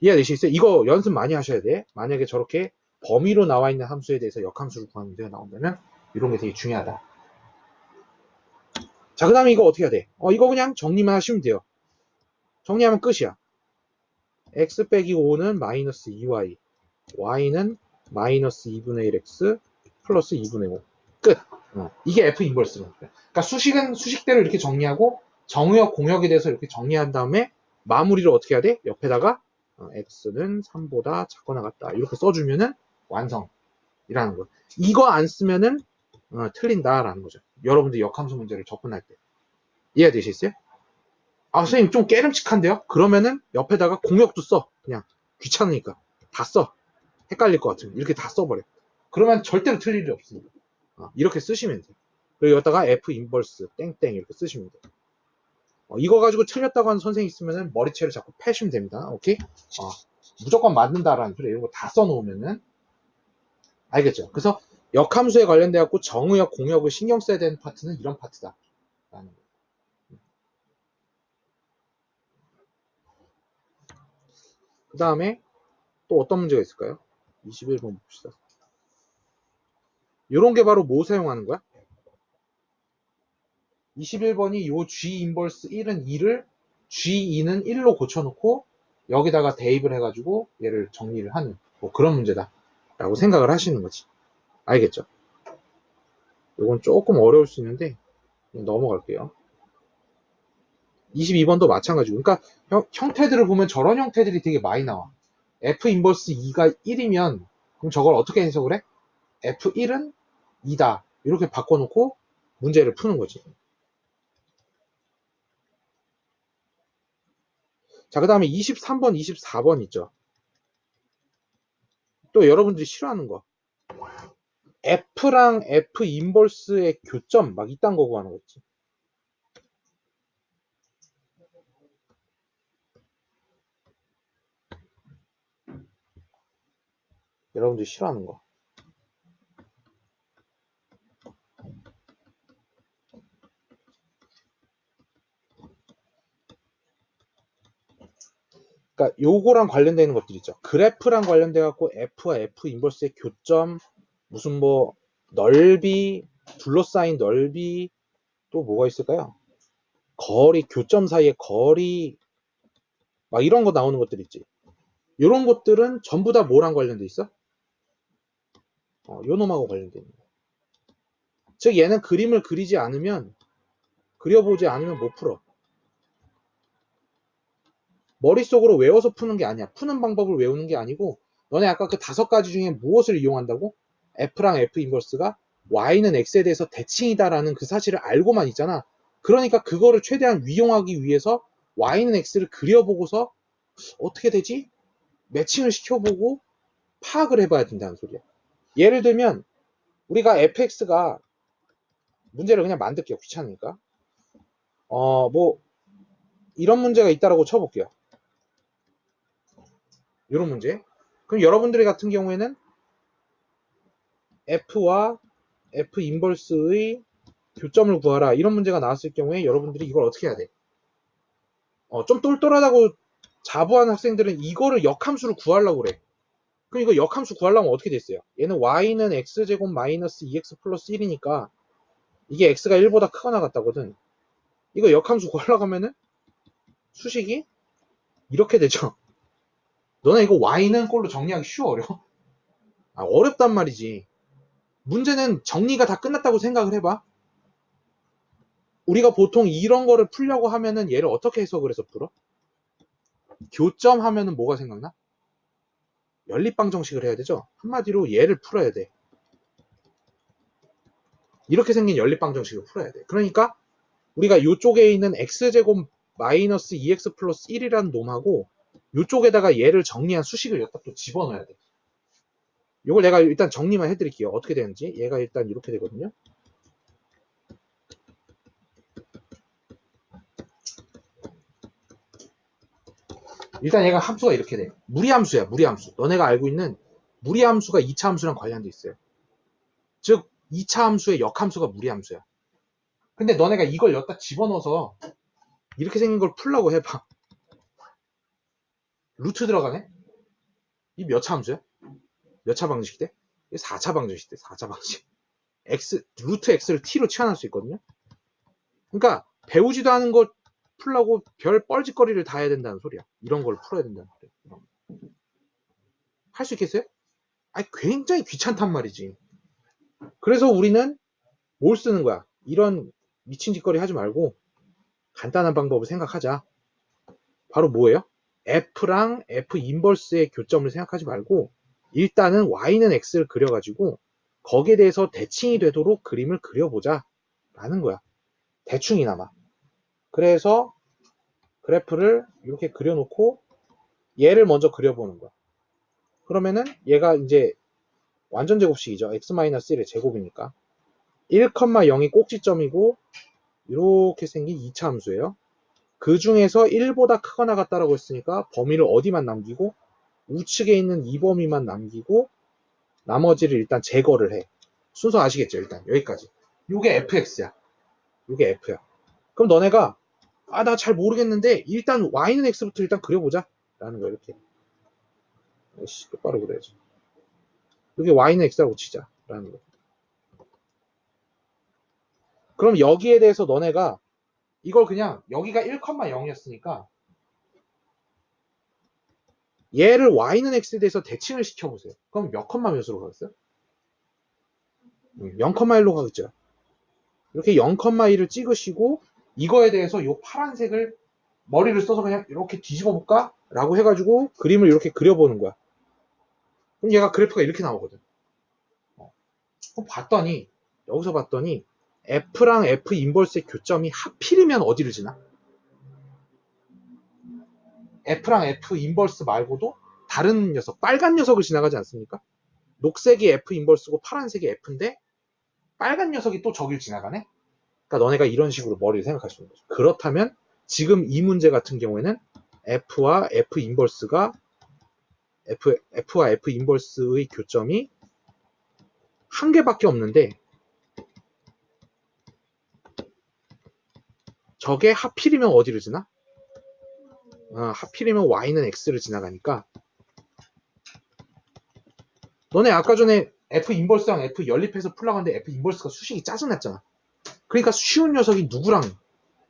이해되시겠어요? 이거 연습 많이 하셔야 돼. 만약에 저렇게 범위로 나와 있는 함수에 대해서 역함수를 구하는 문제가 나온다면 이런 게 되게 중요하다. 자, 그 다음에 이거 어떻게 해야 돼? 이거 그냥 정리만 하시면 돼요. 정리하면 끝이야. x 빼기 5는 마이너스 2y, y는 마이너스 2분의 1x 플러스 2분의 5. 끝. 이게 f 인버스는. 그러니까 수식은 수식대로 이렇게 정리하고 정우역 공역에 대해서 이렇게 정리한 다음에 마무리를 어떻게 해야 돼? 옆에다가 x는 3보다 작거나 같다. 이렇게 써주면은 완성이라는 거. 이거 안 쓰면은 틀린다라는 거죠. 여러분들 역함수 문제를 접근할 때. 이해되시겠어요? 아, 선생님 좀 깨름칙한데요? 그러면은 옆에다가 공역도 써. 그냥 귀찮으니까. 다 써. 헷갈릴 것 같으면 이렇게 다 써버려. 그러면 절대로 틀릴 일이 없습니다. 이렇게 쓰시면 돼요. 그리고 여기다가 F 인버스 땡땡 이렇게 쓰시면 돼요. 이거 가지고 틀렸다고 하는 선생님 있으면은 머리채를 자꾸 패시면 됩니다. 오케이? 무조건 맞는다라는 소리 이런 거 다 써놓으면은 알겠죠? 그래서 역함수에 관련돼 갖고 정우역 공역을 신경 써야 되는 파트는 이런 파트다. 라는 거. 그 다음에 또 어떤 문제가 있을까요? 21번 봅시다. 이런 게 바로 뭐 사용하는 거야? 21번이 요 G 인버스 1은 2를 G2는 1로 고쳐놓고 여기다가 대입을 해가지고 얘를 정리를 하는 뭐 그런 문제다 라고 생각을 하시는 거지. 알겠죠? 이건 조금 어려울 수 있는데 넘어갈게요. 22번도 마찬가지고 그러니까 형태들을 보면 저런 형태들이 되게 많이 나와. F 인버스 2가 1이면 그럼 저걸 어떻게 해석을 해? F1은 2다 이렇게 바꿔놓고 문제를 푸는 거지. 자, 그 다음에 23번, 24번 있죠. 또 여러분들이 싫어하는 거. F랑 F 인버스의 교점 막 이딴 거 구하는 거 있지. 여러분들이 싫어하는 거. 그러니까 요거랑 관련되는 것들 있죠. 그래프랑 관련돼 갖고 F와 F 인버스의 교점, 무슨 뭐 넓이, 둘러싸인 넓이, 또 뭐가 있을까요? 거리, 교점 사이의 거리, 막 이런 거 나오는 것들 있지. 이런 것들은 전부 다 뭐랑 관련돼 있어? 요 놈하고 관련돼 있는 거. 즉 얘는 그림을 그리지 않으면, 그려보지 않으면 못 풀어. 머릿속으로 외워서 푸는 게 아니야. 푸는 방법을 외우는 게 아니고 너네 아까 그 5가지 중에 무엇을 이용한다고? F랑 F 인버스가 Y는 X에 대해서 대칭이다라는 그 사실을 알고만 있잖아. 그러니까 그거를 최대한 위용하기 위해서 Y는 X를 그려보고서 어떻게 되지? 매칭을 시켜보고 파악을 해봐야 된다는 소리야. 예를 들면 우리가 fx가 문제를 그냥 만들게요. 귀찮으니까. 뭐 이런 문제가 있다라고 쳐볼게요. 이런 문제. 그럼 여러분들 같은 경우에는 F와 F 인버스의 교점을 구하라 이런 문제가 나왔을 경우에 여러분들이 이걸 어떻게 해야 돼? 좀 똘똘하다고 자부하는 학생들은 이거를 역함수로 구하려고 그래. 그럼 이거 역함수 구하려면 어떻게 됐어요? 얘는 y는 x제곱 마이너스 2x 플러스 1이니까 이게 x가 1보다 크거나 같다거든. 이거 역함수 구하려고 하면은 수식이 이렇게 되죠. 너네 이거 y는 꼴로 정리하기 쉬워 어려워? 어렵단 말이지. 문제는 정리가 다 끝났다고 생각을 해봐. 우리가 보통 이런 거를 풀려고 하면은 얘를 어떻게 해석을 해서 풀어? 교점 하면은 뭐가 생각나? 연립방정식을 해야 되죠. 한마디로 얘를 풀어야 돼. 이렇게 생긴 연립방정식을 풀어야 돼. 그러니까 우리가 이쪽에 있는 x제곱 마이너스 2x 플러스 1이라는 놈하고 이쪽에다가 얘를 정리한 수식을 여기다 또 집어넣어야 돼. 이걸 내가 일단 정리만 해드릴게요. 어떻게 되는지. 얘가 일단 이렇게 되거든요. 일단 얘가 함수가 이렇게 돼. 무리함수야. 무리함수. 너네가 알고 있는 무리함수가 2차 함수랑 관련돼 있어요. 즉 2차 함수의 역함수가 무리함수야. 근데 너네가 이걸 여기다 집어넣어서 이렇게 생긴 걸 풀라고 해봐. 루트 들어가네? 이 몇 차 함수야? 몇 차 방정식 돼? 4차 방정식 돼. 4차 방정식. 루트 x를 t로 치환할 수 있거든요. 그러니까 배우지도 않은 걸 풀라고 별 뻘짓거리를 다 해야 된다는 소리야. 이런 걸 풀어야 된다는 소리야. 할 수 있겠어요? 아니 굉장히 귀찮단 말이지. 그래서 우리는 뭘 쓰는 거야? 이런 미친 짓거리 하지 말고 간단한 방법을 생각하자. 바로 뭐예요? F랑 F 인버스의 교점을 생각하지 말고 일단은 Y는 X를 그려가지고 거기에 대해서 대칭이 되도록 그림을 그려보자 라는 거야. 대충이나마. 그래서 그래프를 이렇게 그려놓고 얘를 먼저 그려보는 거야. 그러면은 얘가 이제 완전 제곱식이죠. x-1의 제곱이니까 1,0이 꼭지점이고 이렇게 생긴 2차 함수예요. 그 중에서 1보다 크거나 같다라고 했으니까 범위를 어디만 남기고 우측에 있는 이 범위만 남기고 나머지를 일단 제거를 해. 순서 아시겠죠? 일단 여기까지. 이게 fx야. 이게 f야. 그럼 너네가 나 잘 모르겠는데 일단 y는 x부터 일단 그려보자 라는 거야. 이렇게 똑바로 그려야지. 여기 y는 x라고 치자 라는 거. 그럼 여기에 대해서 너네가 이걸 그냥 여기가 1,0이었으니까 얘를 y는 x에 대해서 대칭을 시켜보세요. 그럼 몇 컴마 몇으로 가겠어요? 0,1로 가겠죠. 이렇게 0,1을 찍으시고 이거에 대해서 이 파란색을 머리를 써서 그냥 이렇게 뒤집어 볼까? 라고 해가지고 그림을 이렇게 그려보는 거야. 그럼 얘가 그래프가 이렇게 나오거든. 그럼 봤더니 여기서 봤더니 F랑 F 인버스의 교점이 하필이면 어디를 지나? F랑 F 인버스 말고도 다른 녀석, 빨간 녀석을 지나가지 않습니까? 녹색이 F 인버스고 파란색이 F인데 빨간 녀석이 또 저길 지나가네? 그러니까 너네가 이런 식으로 머리를 생각할 수 있는 거죠. 그렇다면 지금 이 문제 같은 경우에는 F와 F 인버스가 F와 F 인버스의 교점이 한 개밖에 없는데 저게 하필이면 어디를 지나? 하필이면 Y는 X를 지나가니까 너네 아까 전에 F 인버스랑 F 연립해서 풀라고 하는데 F 인버스가 수식이 짜증났잖아. 그러니까 쉬운 녀석이 누구랑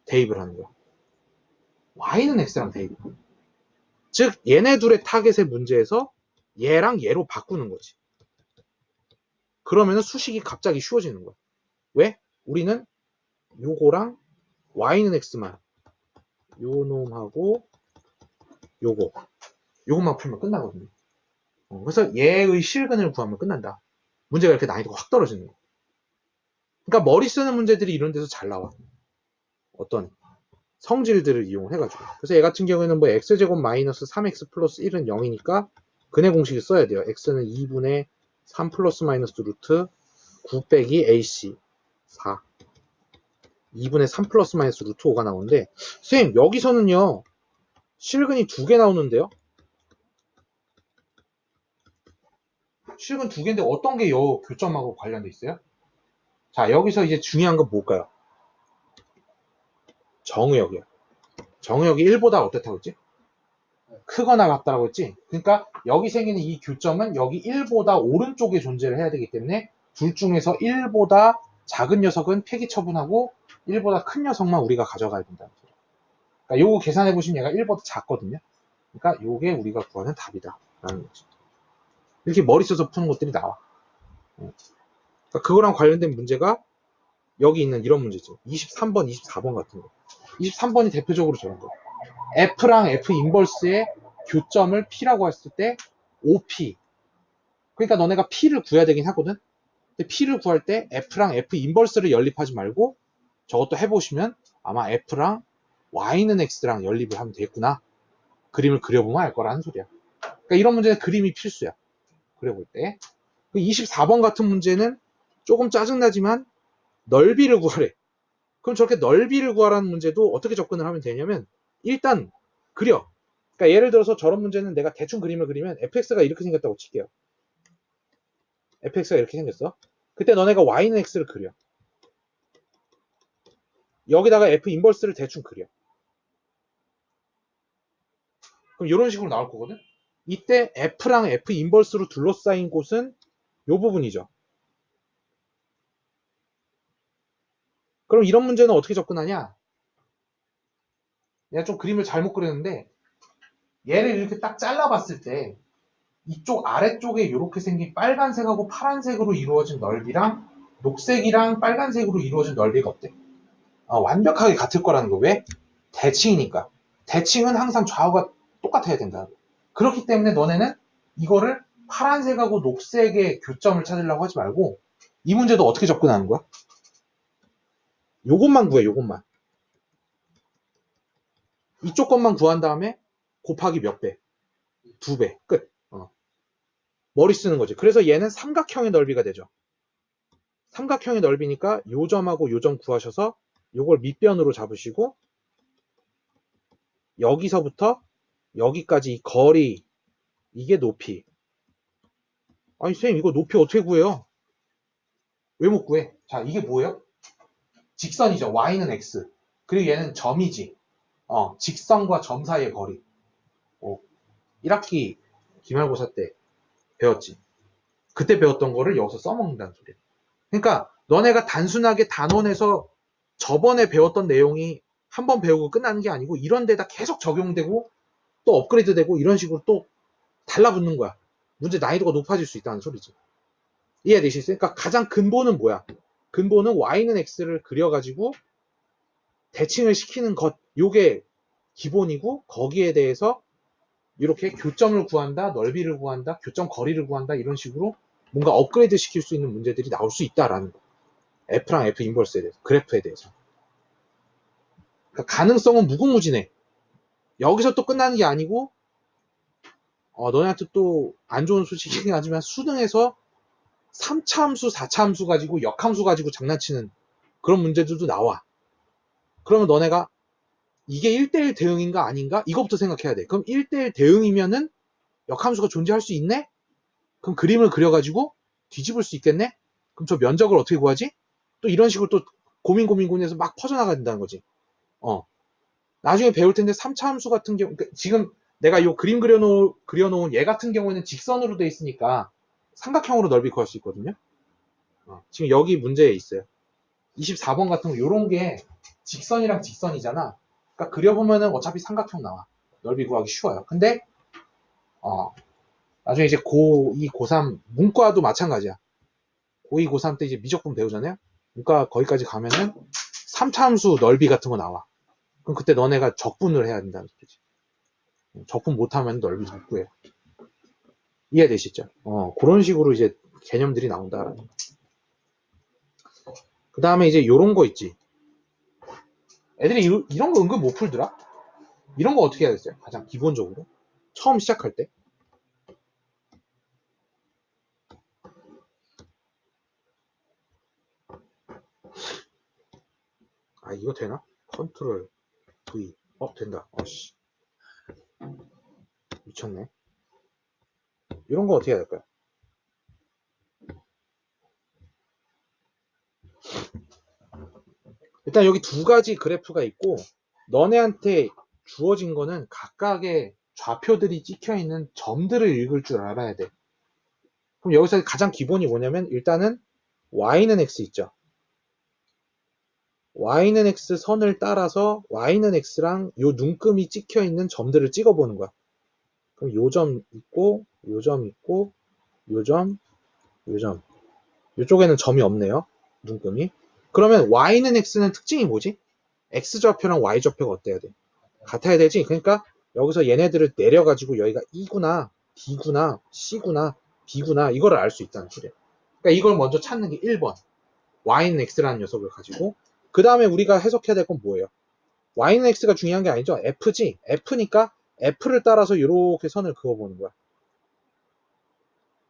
대입을 하는 거야? Y는 X랑 대입. 즉 얘네 둘의 타겟의 문제에서 얘랑 얘로 바꾸는 거지. 그러면 수식이 갑자기 쉬워지는 거야. 왜? 우리는 요거랑 Y는 X만 요 놈하고 요것만 풀면 끝나거든요. 그래서 얘의 실근을 구하면 끝난다. 문제가 이렇게 난이도가 확 떨어지는 거야. 그러니까 머리 쓰는 문제들이 이런 데서 잘 나와. 어떤 성질들을 이용해가지고. 그래서 얘 같은 경우에는 뭐 x제곱 마이너스 3x 플러스 1은 0이니까 근해 공식을 써야 돼요. x는 2분의 3 플러스 마이너스 루트 9 빼기 ac 4. 2분의 3 플러스 마이너스 루트 5가 나오는데, 선생님, 여기서는요, 실근이 2개 나오는데요? 실근 2개인데 어떤 게 요 교점하고 관련돼 있어요? 자, 여기서 이제 중요한 건 뭘까요? 정의역이요. 정의역이 1보다 어떻다고 했지? 크거나 같다고 했지? 그러니까 여기 생기는 이 교점은 여기 1보다 오른쪽에 존재를 해야 되기 때문에 둘 중에서 1보다 작은 녀석은 폐기 처분하고 1보다 큰 녀석만 우리가 가져가야 된다는 소리예요. 그러니까 요거 계산해 보시면 얘가 1보다 작거든요. 그러니까 요게 우리가 구하는 답이다 라는 거지. 이렇게 머리 써서 푸는 것들이 나와. 그러니까 그거랑 관련된 문제가 여기 있는 이런 문제죠. 23번, 24번 같은 거. 23번이 대표적으로 저런 거. F랑 F 인버스의 교점을 P라고 했을 때 OP. 그러니까 너네가 P를 구해야 되긴 하거든. 근데 P를 구할 때 F랑 F 인버스를 연립하지 말고 저것도 해보시면 아마 F랑 Y는 X랑 연립을 하면 되겠구나. 그림을 그려보면 알 거라는 소리야. 그러니까 이런 문제는 그림이 필수야. 그려볼 때. 24번 같은 문제는 조금 짜증나지만 넓이를 구하래. 그럼 저렇게 넓이를 구하라는 문제도 어떻게 접근을 하면 되냐면 일단 그려. 그러니까 예를 들어서 저런 문제는 내가 대충 그림을 그리면 fx가 이렇게 생겼다고 칠게요. fx가 이렇게 생겼어. 그때 너네가 y는 x를 그려. 여기다가 f 인버스를 대충 그려. 그럼 이런 식으로 나올 거거든. 이때 f랑 f 인버스로 둘러싸인 곳은 이 부분이죠. 그럼 이런 문제는 어떻게 접근하냐? 내가 좀 그림을 잘못 그렸는데 얘를 이렇게 딱 잘라봤을 때 이쪽 아래쪽에 이렇게 생긴 빨간색하고 파란색으로 이루어진 넓이랑 녹색이랑 빨간색으로 이루어진 넓이가 어때? 완벽하게 같을 거라는 거. 왜? 대칭이니까. 대칭은 항상 좌우가 똑같아야 된다. 그렇기 때문에 너네는 이거를 파란색하고 녹색의 교점을 찾으려고 하지 말고 이 문제도 어떻게 접근하는 거야? 요것만 구해, 요것만. 이쪽 것만 구한 다음에 곱하기 몇 배? 2배. 끝. 머리 쓰는 거지. 그래서 얘는 삼각형의 넓이가 되죠. 삼각형의 넓이니까 요 점하고 요 점 구하셔서 요걸 밑변으로 잡으시고 여기서부터 여기까지 이 거리 이게 높이. 아니 선생님 이거 높이 어떻게 구해요? 왜 못 구해? 자 이게 뭐예요? 직선이죠. y는 x. 그리고 얘는 점이지. 직선과 점 사이의 거리. 1학기 기말고사 때 배웠지. 그때 배웠던 거를 여기서 써먹는다는 소리야. 그러니까 너네가 단순하게 단원에서 저번에 배웠던 내용이 한 번 배우고 끝나는 게 아니고 이런 데다 계속 적용되고 또 업그레이드 되고 이런 식으로 또 달라붙는 거야. 문제 난이도가 높아질 수 있다는 소리지. 이해되시겠어요? 그러니까 가장 근본은 뭐야? 근본은 y는 x를 그려가지고 대칭을 시키는 것, 요게 기본이고 거기에 대해서 이렇게 교점을 구한다, 넓이를 구한다, 교점 거리를 구한다 이런 식으로 뭔가 업그레이드 시킬 수 있는 문제들이 나올 수 있다라는 거. F랑 F 인버스에 대해서, 그래프에 대해서. 그러니까 가능성은 무궁무진해. 여기서 또 끝나는 게 아니고 너네한테 또 안 좋은 소식이긴 하지만 수능에서 3차 함수, 4차 함수 가지고 역함수 가지고 장난치는 그런 문제들도 나와. 그러면 너네가 이게 1대1 대응인가 아닌가? 이거부터 생각해야 돼. 그럼 1대1 대응이면은 역함수가 존재할 수 있네? 그럼 그림을 그려가지고 뒤집을 수 있겠네? 그럼 저 면적을 어떻게 구하지? 또 이런 식으로 또 고민해서 막 퍼져나가야 된다는 거지. 나중에 배울 텐데 3차 함수 같은 경우, 그러니까 지금 내가 이 그림 그려놓은 얘 같은 경우에는 직선으로 돼 있으니까 삼각형으로 넓이 구할 수 있거든요. 지금 여기 문제에 있어요. 24번 같은 거 이런 게 직선이랑 직선이잖아. 그러니까 그려보면은 어차피 삼각형 나와. 넓이 구하기 쉬워요. 근데 나중에 이제 고2, 고3 문과도 마찬가지야. 고2, 고3 때 이제 미적분 배우잖아요. 문과 거기까지 가면은 3차 함수 넓이 같은 거 나와. 그럼 그때 너네가 적분을 해야 된다는 소리지. 적분 못하면 넓이 못 구해. 이해되시죠? 그런 식으로 이제 개념들이 나온다. 그 다음에 이제 요런 거 있지. 애들이 이런 거 은근 못 풀더라? 이런 거 어떻게 해야 됐어요? 가장 기본적으로. 처음 시작할 때. 아, 이거 되나? 컨트롤 V. 된다. 씨. 미쳤네. 이런 거 어떻게 해야 될까요? 일단 여기 두 가지 그래프가 있고, 너네한테 주어진 거는 각각의 좌표들이 찍혀 있는 점들을 읽을 줄 알아야 돼. 그럼 여기서 가장 기본이 뭐냐면, 일단은 y는 x 있죠. y는 x 선을 따라서 y는 x랑 요 눈금이 찍혀 있는 점들을 찍어보는 거야. 그럼 요 점 있고, 요 점 있고, 요 점, 요 점. 이쪽에는 점이 없네요. 눈금이. 그러면 y는 x는 특징이 뭐지? x좌표랑 y좌표가 어때야 돼? 같아야 되지? 그러니까 여기서 얘네들을 내려가지고 여기가 E구나, D구나, C구나, B구나 이거를 알 수 있다는 소리야. 그러니까 이걸 먼저 찾는 게 1번. y는 x라는 녀석을 가지고 그 다음에 우리가 해석해야 될 건 뭐예요? y는 x가 중요한 게 아니죠. f지. f니까 f를 따라서 이렇게 선을 그어보는 거야.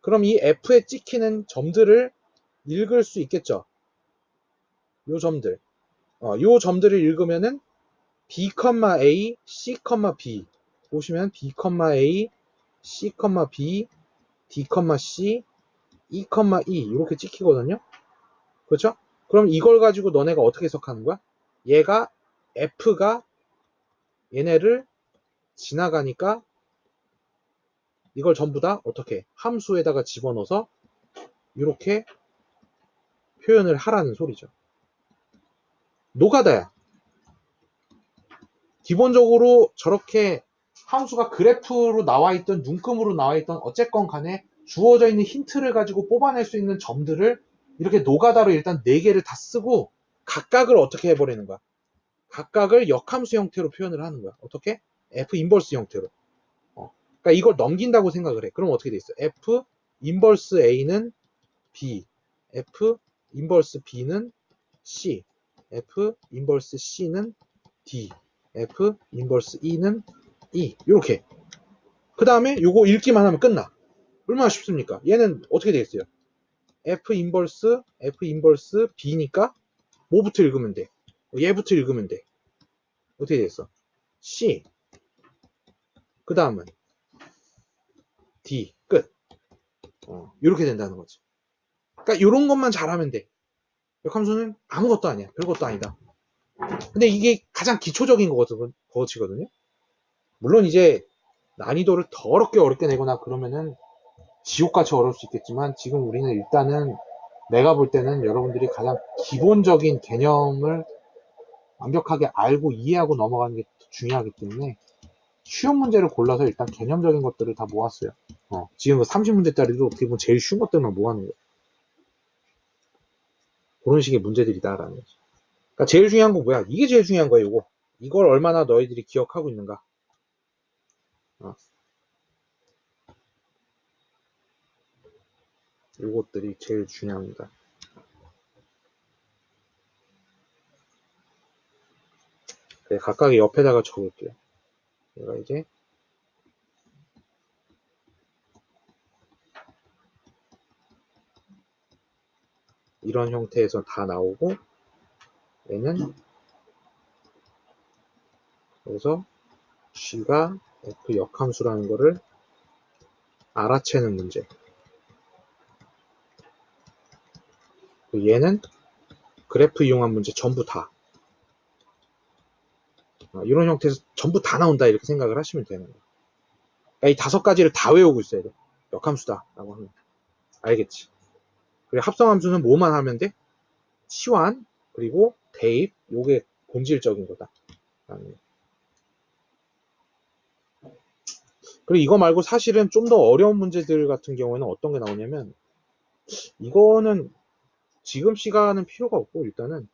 그럼 이 f에 찍히는 점들을 읽을 수 있겠죠. 요 점들. 요 점들을 읽으면은 B, A, C, B 보시면 B, A, C, B, D, C, E, E 이렇게 찍히거든요. 그렇죠? 그럼 이걸 가지고 너네가 어떻게 해석하는 거야? 얘가 F가 얘네를 지나가니까 이걸 전부 다 어떻게 함수에다가 집어넣어서 이렇게 표현을 하라는 소리죠. 노가다야. 기본적으로 저렇게 함수가 그래프로 나와 있던 눈금으로 나와 있던 어쨌건 간에 주어져 있는 힌트를 가지고 뽑아낼 수 있는 점들을 이렇게 노가다로 일단 4개를 다 쓰고 각각을 어떻게 해버리는 거야. 각각을 역함수 형태로 표현을 하는 거야. 어떻게? F 인버스 형태로. 그러니까 이걸 넘긴다고 생각을 해. 그럼 어떻게 돼 있어? F 인버스 A는 B, F 인버스 B는 C, F 인버스 C는 D, F 인버스 E는 E. 이렇게. 그 다음에 요거 읽기만 하면 끝나. 얼마나 쉽습니까? 얘는 어떻게 되겠어요? F 인버스 B니까 뭐부터 읽으면 돼? 얘부터 읽으면 돼. 어떻게 됐어? C. 그 다음은 D. 끝. 이렇게 된다는 거지. 그러니까 이런 것만 잘하면 돼. 역함수는 아무것도 아니야. 별것도 아니다. 근데 이게 가장 기초적인 거거든요. 물론 이제 난이도를 더럽게 내거나 그러면은 지옥같이 어려울 수 있겠지만 지금 우리는 일단은 내가 볼 때는 여러분들이 가장 기본적인 개념을 완벽하게 알고 이해하고 넘어가는 게 중요하기 때문에 쉬운 문제를 골라서 일단 개념적인 것들을 다 모았어요. 지금 그 30문제짜리도 어떻게 보면 제일 쉬운 것들만 모아놓은 거예요. 그런 식의 문제들이다라는 거죠. 그러니까 제일 중요한 건 뭐야? 이게 제일 중요한 거야, 이거. 이걸 얼마나 너희들이 기억하고 있는가. 이것들이 제일 중요합니다. 네, 각각의 옆에다가 적을게요. 내가 이제 이런 형태에서 다 나오고 얘는 여기서 G가 F 역함수라는 거를 알아채는 문제. 얘는 그래프 이용한 문제 전부 다. 이런 형태에서 전부 다 나온다 이렇게 생각을 하시면 되는 거예요. 그러니까 이 5가지를 다 외우고 있어야 돼. 역함수다 라고 하면. 알겠지? 그리고 합성함수는 뭐만 하면 돼? 치환 그리고 대입 요게 본질적인 거다. 그리고 이거 말고 사실은 좀 더 어려운 문제들 같은 경우에는 어떤 게 나오냐면 이거는 지금 시간은 필요가 없고 일단은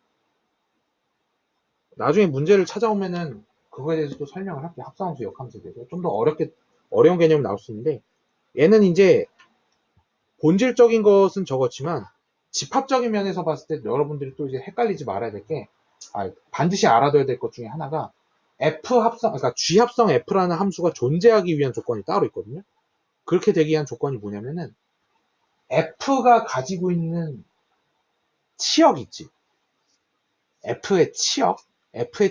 나중에 문제를 찾아오면은 그거에 대해서 또 설명을 할게요. 합성함수 역함수에 대해서 좀 더 어려운 개념이 나올 수 있는데 얘는 이제 본질적인 것은 적었지만 집합적인 면에서 봤을 때 여러분들이 또 이제 헷갈리지 말아야 될 게 반드시 알아둬야 될 것 중에 하나가 F 합성, 그러니까 G 합성 F라는 함수가 존재하기 위한 조건이 따로 있거든요. 그렇게 되기 위한 조건이 뭐냐면은 F가 가지고 있는 치역 있지. F의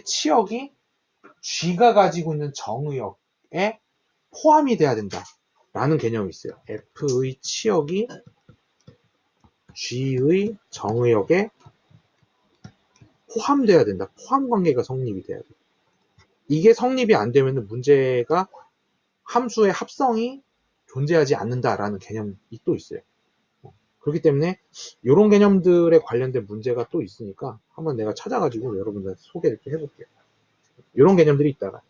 치역이 G가 가지고 있는 정의역에 포함이 돼야 된다. 라는 개념이 있어요. F의 치역이 G의 정의역에 포함돼야 된다. 포함 관계가 성립이 돼야 돼. 이게 성립이 안 되면 문제가 함수의 합성이 존재하지 않는다라는 개념이 또 있어요. 그렇기 때문에 이런 개념들에 관련된 문제가 또 있으니까 한번 내가 찾아가지고 여러분들 소개를 좀 해볼게요. 이런 개념들이 있다가.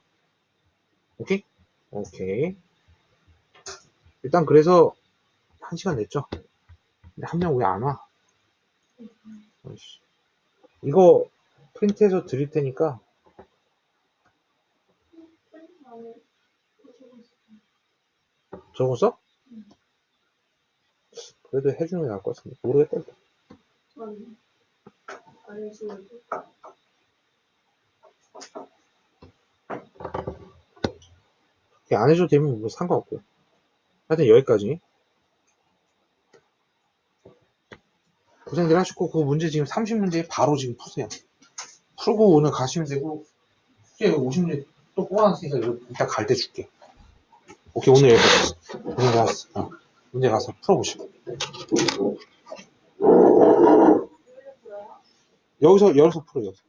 오케이? 오케이. 일단 그래서 1시간 냈죠? 근데 한 명 왜 안 와? 이거 프린트해서 드릴 테니까 적었어? 그래도 해주는 게 나을 것 같은데 모르겠다. 안 해줘도 되면 뭐 상관없고요. 하여튼 여기까지 고생들 하시고 그 문제 지금 30문제 바로 지금 푸세요. 풀고 오늘 가시면 되고 숙제 50문제 또 뽑아놨으니까 이따 갈 때 줄게. 오케이 오늘 여기까지. 문제 가서 문제 가서 풀어보시고 여기서 풀어 여기서.